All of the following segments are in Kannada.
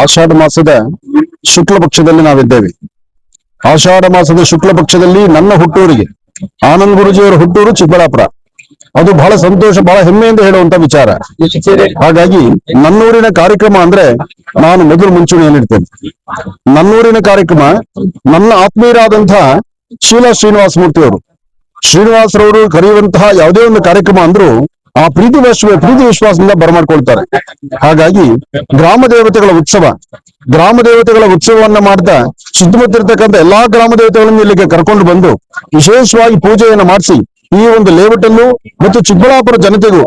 ಆಷಾಢ ಮಾಸದ ಶುಕ್ಲ ಪಕ್ಷದಲ್ಲಿ ನಾವಿದ್ದೇವೆ. ಆಷಾಢ ಮಾಸದ ಶುಕ್ಲ ಪಕ್ಷದಲ್ಲಿ ನನ್ನ ಹುಟ್ಟೂರಿಗೆ ಆನಂದ್ ಗುರುಜಿಯವರ ಹುಟ್ಟೂರು ಚಿಕ್ಕಬಳ್ಳಾಪುರ. ಅದು ಬಹಳ ಸಂತೋಷ, ಬಹಳ ಹೆಮ್ಮೆಯಿಂದ ಹೇಳುವಂತ ವಿಚಾರ. ಹಾಗಾಗಿ ನನ್ನೂರಿನ ಕಾರ್ಯಕ್ರಮ ಅಂದ್ರೆ ನಾನು ಮೊದಲು ಮುಂಚೂಣಿಯಲ್ಲಿರ್ತೇನೆ. ನನ್ನೂರಿನ ಕಾರ್ಯಕ್ರಮ ನನ್ನ ಆತ್ಮೀಯರಾದಂತಹ ಶೀಲಾ ಶ್ರೀನಿವಾಸ ಮೂರ್ತಿಯವರು, ಶ್ರೀನಿವಾಸರವರು ಕರೆಯುವಂತಹ ಯಾವುದೇ ಒಂದು ಕಾರ್ಯಕ್ರಮ ಅಂದ್ರೂ ಆ ಪ್ರೀತಿ ವಿಶ್ವಾಸದಿಂದ ಬರಮಾಡ್ಕೊಳ್ತಾರೆ. ಹಾಗಾಗಿ ಗ್ರಾಮ ದೇವತೆಗಳ ಉತ್ಸವವನ್ನ ಮಾಡ್ತಾ ಸುತ್ತಮುತ್ತ ಇರ್ತಕ್ಕಂಥ ಎಲ್ಲಾ ಗ್ರಾಮ ದೇವತೆಗಳನ್ನು ಇಲ್ಲಿಗೆ ಕರ್ಕೊಂಡು ಬಂದು ವಿಶೇಷವಾಗಿ ಪೂಜೆಯನ್ನು ಮಾಡಿಸಿ ಈ ಒಂದು ಲೇಔಟಲ್ಲೂ ಮತ್ತು ಚಿಕ್ಕಬಳ್ಳಾಪುರ ಜನತೆಗೂ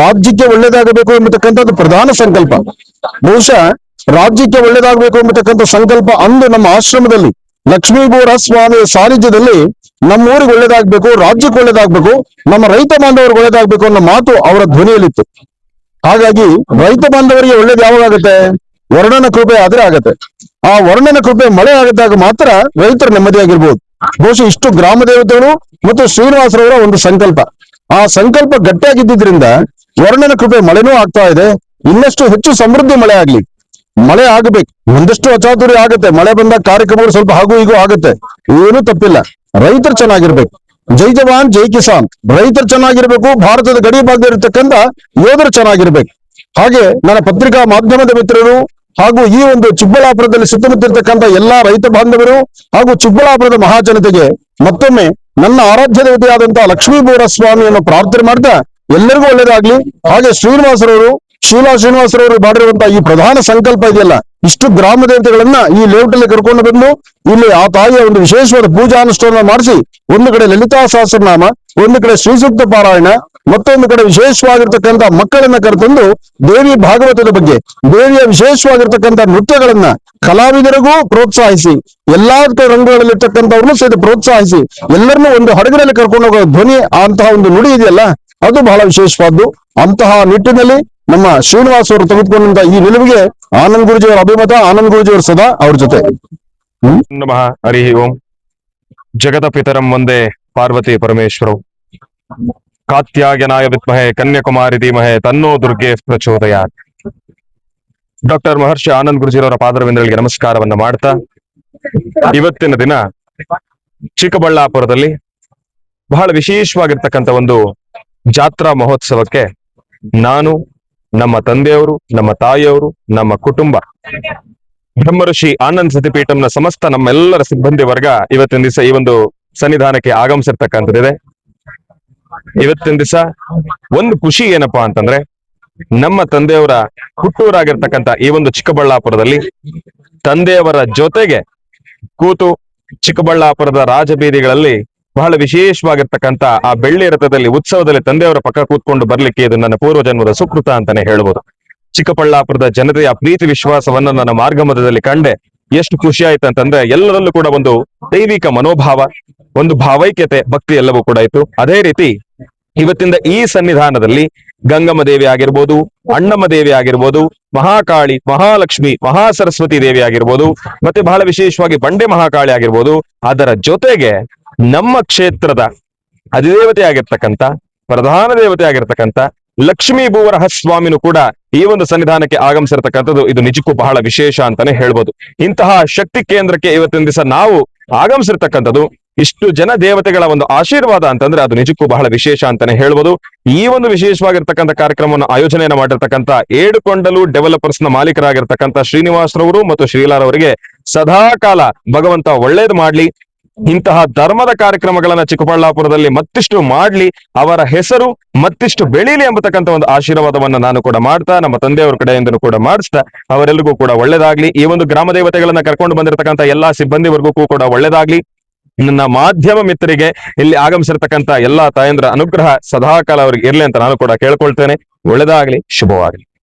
ರಾಜ್ಯಕ್ಕೆ ಒಳ್ಳೇದಾಗಬೇಕು ಎಂಬತಕ್ಕಂಥದ್ದು ಪ್ರಧಾನ ಸಂಕಲ್ಪ. ಬಹುಶಃ ರಾಜ್ಯಕ್ಕೆ ಒಳ್ಳೇದಾಗಬೇಕು ಎಂಬತಕ್ಕಂಥ ಸಂಕಲ್ಪ ಅಂದು ನಮ್ಮ ಆಶ್ರಮದಲ್ಲಿ ಲಕ್ಷ್ಮೀಬೋರ ಸ್ವಾಮಿಯ ಸಾನ್ನಿಧ್ಯದಲ್ಲಿ ನಮ್ಮೂರಿಗೆ ಒಳ್ಳೇದಾಗ್ಬೇಕು, ರಾಜ್ಯಕ್ಕೆ ಒಳ್ಳೇದಾಗ್ಬೇಕು, ನಮ್ಮ ರೈತ ಬಾಂಧವರಿಗೆ ಒಳ್ಳೇದಾಗ್ಬೇಕು ಅನ್ನೋ ಮಾತು ಅವರ ಧ್ವನಿಯಲ್ಲಿತ್ತು. ಹಾಗಾಗಿ ರೈತ ಬಾಂಧವರಿಗೆ ಒಳ್ಳೇದು ಯಾವಾಗತ್ತೆ? ವರ್ಣನ ಕೃಪೆ ಆದ್ರೆ ಆಗತ್ತೆ. ಆ ವರ್ಣನ ಕೃಪೆ ಮಳೆ ಆಗದಾಗ ಮಾತ್ರ ರೈತರು ನೆಮ್ಮದಿಯಾಗಿರ್ಬೋದು. ಬಹುಶಃ ಇಷ್ಟು ಗ್ರಾಮ ದೇವತೆಗಳು ಮತ್ತು ಶ್ರೀನಿವಾಸರವರ ಒಂದು ಸಂಕಲ್ಪ, ಆ ಸಂಕಲ್ಪ ಗಟ್ಟಿಯಾಗಿದ್ದರಿಂದ ವರ್ಣನ ಕೃಪೆ ಮಳೆನೂ ಆಗ್ತಾ ಇದೆ. ಇನ್ನಷ್ಟು ಹೆಚ್ಚು ಸಮೃದ್ಧಿ ಮಳೆ ಆಗ್ಲಿ, ಮಳೆ ಆಗಬೇಕು. ಒಂದಷ್ಟು ಅಚಾತುರ್ಯ ಆಗತ್ತೆ, ಮಳೆ ಬಂದಾಗ ಕಾರ್ಯಕ್ರಮಗಳು ಸ್ವಲ್ಪ ಹಾಗೂ ಹೀಗೂ ಆಗತ್ತೆ, ಏನೂ ತಪ್ಪಿಲ್ಲ. ರೈತರು ಚೆನ್ನಾಗಿರ್ಬೇಕು. ಜೈ ಜವಾನ್ ಜೈ ಕಿಸಾನ್, ರೈತರು ಚೆನ್ನಾಗಿರ್ಬೇಕು. ಭಾರತದ ಗಡಿ ಭಾಗದಲ್ಲಿರ್ತಕ್ಕಂಥ ಯೋಧರು ಚೆನ್ನಾಗಿರ್ಬೇಕು. ಹಾಗೆ ನನ್ನ ಪತ್ರಿಕಾ ಮಾಧ್ಯಮದ ಮಿತ್ರರು ಹಾಗೂ ಈ ಒಂದು ಚಿಕ್ಕಬಳ್ಳಾಪುರದಲ್ಲಿ ಸುತ್ತಮುತ್ತಿರ್ತಕ್ಕಂಥ ಎಲ್ಲಾ ರೈತ ಬಾಂಧವರು ಹಾಗೂ ಚಿಕ್ಕಬಳ್ಳಾಪುರದ ಮಹಾಜನತೆಗೆ ಮತ್ತೊಮ್ಮೆ ನನ್ನ ಆರಾಧ್ಯ ದೇವತೆಯಾದಂತಹ ಲಕ್ಷ್ಮೀಬೋರ ಸ್ವಾಮಿಯನ್ನು ಪ್ರಾರ್ಥನೆ ಮಾಡ್ತಾ ಎಲ್ಲರಿಗೂ ಒಳ್ಳೇದಾಗ್ಲಿ. ಹಾಗೆ ಶೀಲಾ ಶ್ರೀನಿವಾಸರವರು ಮಾಡಿರುವಂತಹ ಈ ಪ್ರಧಾನ ಸಂಕಲ್ಪ ಇದೆಯಲ್ಲ, ಇಷ್ಟು ಗ್ರಾಮ ದೇವತೆಗಳನ್ನ ಈ ಲೇಔಟಲ್ಲಿ ಕರ್ಕೊಂಡು ಬಂದು ಇಲ್ಲಿ ಆ ತಾಯಿಯ ಒಂದು ವಿಶೇಷವಾದ ಪೂಜಾ ಅನುಷ್ಠಾನ ಮಾಡಿಸಿ, ಒಂದು ಕಡೆ ಲಲಿತಾ ಸಹಸ್ರನಾಮ, ಒಂದು ಕಡೆ ಶ್ರೀಸೂಕ್ತ ಪಾರಾಯಣ, ಮತ್ತೊಂದು ಕಡೆ ವಿಶೇಷವಾಗಿರ್ತಕ್ಕಂಥ ಮಕ್ಕಳನ್ನ ಕರೆತಂದು ದೇವಿ ಭಾಗವತದ ಬಗ್ಗೆ, ದೇವಿಯ ವಿಶೇಷವಾಗಿರ್ತಕ್ಕಂಥ ನೃತ್ಯಗಳನ್ನ ಕಲಾವಿದರಿಗೂ ಪ್ರೋತ್ಸಾಹಿಸಿ, ಎಲ್ಲಾ ರಂಗಗಳಲ್ಲಿರ್ತಕ್ಕಂಥವ್ರನ್ನು ಸಹಿತ ಪ್ರೋತ್ಸಾಹಿಸಿ ಎಲ್ಲರನ್ನೂ ಒಂದು ಹಡಗಿನಲ್ಲಿ ಕರ್ಕೊಂಡು ಹೋಗೋ ಧ್ವನಿ ಅಂತಹ ಒಂದು ನುಡಿ ಇದೆಯಲ್ಲ, ಅದು ಬಹಳ ವಿಶೇಷವಾದ್ದು. ಅಂತಹ ನಿಟ್ಟಿನಲ್ಲಿ ನಮ್ಮ ಶ್ರೀನಿವಾಸ್ ಅವರು ತೆಗೆದುಕೊಂಡಂತ ಈ ನಿಲುವಿಗೆ ಆನಂದ್ ಗುರುಜಿಯವರ ಅಭಿಮತ, ಆನಂದ್ ಗುರುಜಿಯವರು ಸದಾ ಅವ್ರ ಜೊತೆ. ನಮಃ ಹರಿ ಓಂ. ಜಗತ ಪಿತರಂ ಒಂದೇ ಪಾರ್ವತಿ ಪರಮೇಶ್ವರವು, ಕಾತ್ಯಾಯನಾಯ ವಿದ್ಮಹೆ ಕನ್ಯಾಕುಮಾರಿ ಧೀಮಹೆ ತನ್ನೋ ದುರ್ಗೆ ಪ್ರಚೋದಯಾತ್. ಡಾಕ್ಟರ್ ಮಹರ್ಷಿ ಆನಂದ್ ಗುರುಜಿಯವರ ಪಾದರವಿಂದಗಳಿಗೆ ನಮಸ್ಕಾರವನ್ನ ಮಾಡ್ತಾ, ಇವತ್ತಿನ ದಿನ ಚಿಕ್ಕಬಳ್ಳಾಪುರದಲ್ಲಿ ಬಹಳ ವಿಶೇಷವಾಗಿರ್ತಕ್ಕಂಥ ಒಂದು ಜಾತ್ರಾ ಮಹೋತ್ಸವಕ್ಕೆ ನಾನು, ನಮ್ಮ ತಂದೆಯವರು, ನಮ್ಮ ತಾಯಿಯವರು, ನಮ್ಮ ಕುಟುಂಬ, ಬ್ರಹ್ಮಋಷಿ ಆನಂದ್ ಸತಿಪೀಠಂನ ಸಮಸ್ತ ನಮ್ಮೆಲ್ಲರ ಸಿಬ್ಬಂದಿ ವರ್ಗ ಇವತ್ತಿನ ದಿವಸ ಈ ಒಂದು ಸನ್ನಿಧಾನಕ್ಕೆ ಆಗಮಿಸಿರ್ತಕ್ಕಂಥದ್ದಿದೆ. ಇವತ್ತಿನ ದಿವಸ ಒಂದು ಖುಷಿ ಏನಪ್ಪಾ ಅಂತಂದ್ರೆ, ನಮ್ಮ ತಂದೆಯವರ ಹುಟ್ಟೂರಾಗಿರ್ತಕ್ಕಂಥ ಈ ಒಂದು ಚಿಕ್ಕಬಳ್ಳಾಪುರದಲ್ಲಿ ತಂದೆಯವರ ಜೊತೆಗೆ ಕೂತು ಚಿಕ್ಕಬಳ್ಳಾಪುರದ ರಾಜಬೀದಿಗಳಲ್ಲಿ ಬಹಳ ವಿಶೇಷವಾಗಿರ್ತಕ್ಕಂಥ ಆ ಬೆಳ್ಳಿ ರಥದಲ್ಲಿ ಉತ್ಸವದಲ್ಲಿ ತಂದೆಯವರ ಪಕ್ಕ ಕೂತ್ಕೊಂಡು ಬರ್ಲಿಕ್ಕೆ ಇದು ನನ್ನ ಪೂರ್ವಜನ್ಮದ ಸುಕೃತ ಅಂತಾನೆ ಹೇಳ್ಬೋದು. ಚಿಕ್ಕಬಳ್ಳಾಪುರದ ಜನತೆಯ ಪ್ರೀತಿ ವಿಶ್ವಾಸವನ್ನ ನನ್ನ ಮಾರ್ಗಮಧ್ಯದಲ್ಲಿ ಕಂಡೆ ಎಷ್ಟು ಖುಷಿ ಆಯ್ತು ಅಂತಂದ್ರೆ, ಎಲ್ಲರಲ್ಲೂ ಕೂಡ ಒಂದು ದೈವಿಕ ಮನೋಭಾವ, ಒಂದು ಭಾವೈಕ್ಯತೆ, ಭಕ್ತಿ ಎಲ್ಲವೂ ಕೂಡ ಇತ್ತು. ಅದೇ ರೀತಿ ಇವತ್ತಿಂದ ಈ ಸನ್ನಿಧಾನದಲ್ಲಿ ಗಂಗಮ್ಮ ದೇವಿ ಆಗಿರ್ಬೋದು, ಅಣ್ಣಮ್ಮ ದೇವಿ ಆಗಿರ್ಬೋದು, ಮಹಾಕಾಳಿ, ಮಹಾಲಕ್ಷ್ಮಿ, ಮಹಾಸರಸ್ವತಿ ದೇವಿ ಆಗಿರ್ಬೋದು, ಮತ್ತೆ ಬಹಳ ವಿಶೇಷವಾಗಿ ಬಂಡೆ ಮಹಾಕಾಳಿ ಆಗಿರ್ಬೋದು, ಅದರ ಜೊತೆಗೆ ನಮ್ಮ ಕ್ಷೇತ್ರದ ಅಧಿದೇವತೆ ಆಗಿರ್ತಕ್ಕಂಥ, ಪ್ರಧಾನ ದೇವತೆ ಆಗಿರ್ತಕ್ಕಂಥ ಲಕ್ಷ್ಮೀ ಭೂವರಹ ಸ್ವಾಮಿನೂ ಕೂಡ ಈ ಒಂದು ಸನ್ನಿಧಾನಕ್ಕೆ ಆಗಮಿಸಿರ್ತಕ್ಕಂಥದ್ದು ಇದು ನಿಜಕ್ಕೂ ಬಹಳ ವಿಶೇಷ ಅಂತಾನೆ ಹೇಳ್ಬೋದು. ಇಂತಹ ಶಕ್ತಿ ಕೇಂದ್ರಕ್ಕೆ ಇವತ್ತಿನ ದಿವಸ ನಾವು ಆಗಮಿಸಿರ್ತಕ್ಕಂಥದ್ದು, ಇಷ್ಟು ಜನ ದೇವತೆಗಳ ಒಂದು ಆಶೀರ್ವಾದ ಅಂತಂದ್ರೆ ಅದು ನಿಜಕ್ಕೂ ಬಹಳ ವಿಶೇಷ ಅಂತಾನೆ ಹೇಳ್ಬೋದು. ಈ ಒಂದು ವಿಶೇಷವಾಗಿರ್ತಕ್ಕಂಥ ಕಾರ್ಯಕ್ರಮವನ್ನು ಆಯೋಜನೆಯನ್ನು ಮಾಡಿರ್ತಕ್ಕಂಥ ಏಡುಕೊಂಡಲು ಡೆವಲಪರ್ಸ್ ನ ಮಾಲೀಕರಾಗಿರ್ತಕ್ಕಂಥ ಶ್ರೀನಿವಾಸರವರು ಮತ್ತು ಶ್ರೀಲಾರವರಿಗೆ ಸದಾಕಾಲ ಭಗವಂತ ಒಳ್ಳೇದು ಮಾಡ್ಲಿ. ಇಂತಹ ಧರ್ಮದ ಕಾರ್ಯಕ್ರಮಗಳನ್ನ ಚಿಕ್ಕಬಳ್ಳಾಪುರದಲ್ಲಿ ಮತ್ತಿಷ್ಟು ಮಾಡ್ಲಿ, ಅವರ ಹೆಸರು ಮತ್ತಿಷ್ಟು ಬೆಳೀಲಿ ಎಂಬತಕ್ಕಂಥ ಒಂದು ಆಶೀರ್ವಾದವನ್ನ ನಾನು ಕೂಡ ಮಾಡ್ತಾ, ನಮ್ಮ ತಂದೆಯವರ ಕಡೆಯಿಂದನೂ ಕೂಡ ಮಾಡಿಸ್ತಾ ಅವರೆಲ್ಲರಿಗೂ ಕೂಡ ಒಳ್ಳೇದಾಗ್ಲಿ. ಈ ಒಂದು ಗ್ರಾಮ ದೇವತೆಗಳನ್ನ ಕರ್ಕೊಂಡು ಬಂದಿರತಕ್ಕಂಥ ಎಲ್ಲಾ ಸಿಬ್ಬಂದಿ ವರ್ಗಕ್ಕೂ ಕೂಡ ಒಳ್ಳೇದಾಗ್ಲಿ. ನನ್ನ ಮಾಧ್ಯಮ ಮಿತ್ರರಿಗೆ ಇಲ್ಲಿ ಆಗಮಿಸಿರ್ತಕ್ಕಂಥ ಎಲ್ಲಾ ತಾಯಂದ್ರ ಅನುಗ್ರಹ ಸದಾಕಾಲ ಅವ್ರಿಗೆ ಇರ್ಲಿ ಅಂತ ನಾನು ಕೂಡ ಕೇಳ್ಕೊಳ್ತೇನೆ. ಒಳ್ಳೇದಾಗ್ಲಿ, ಶುಭವಾಗ್ಲಿ.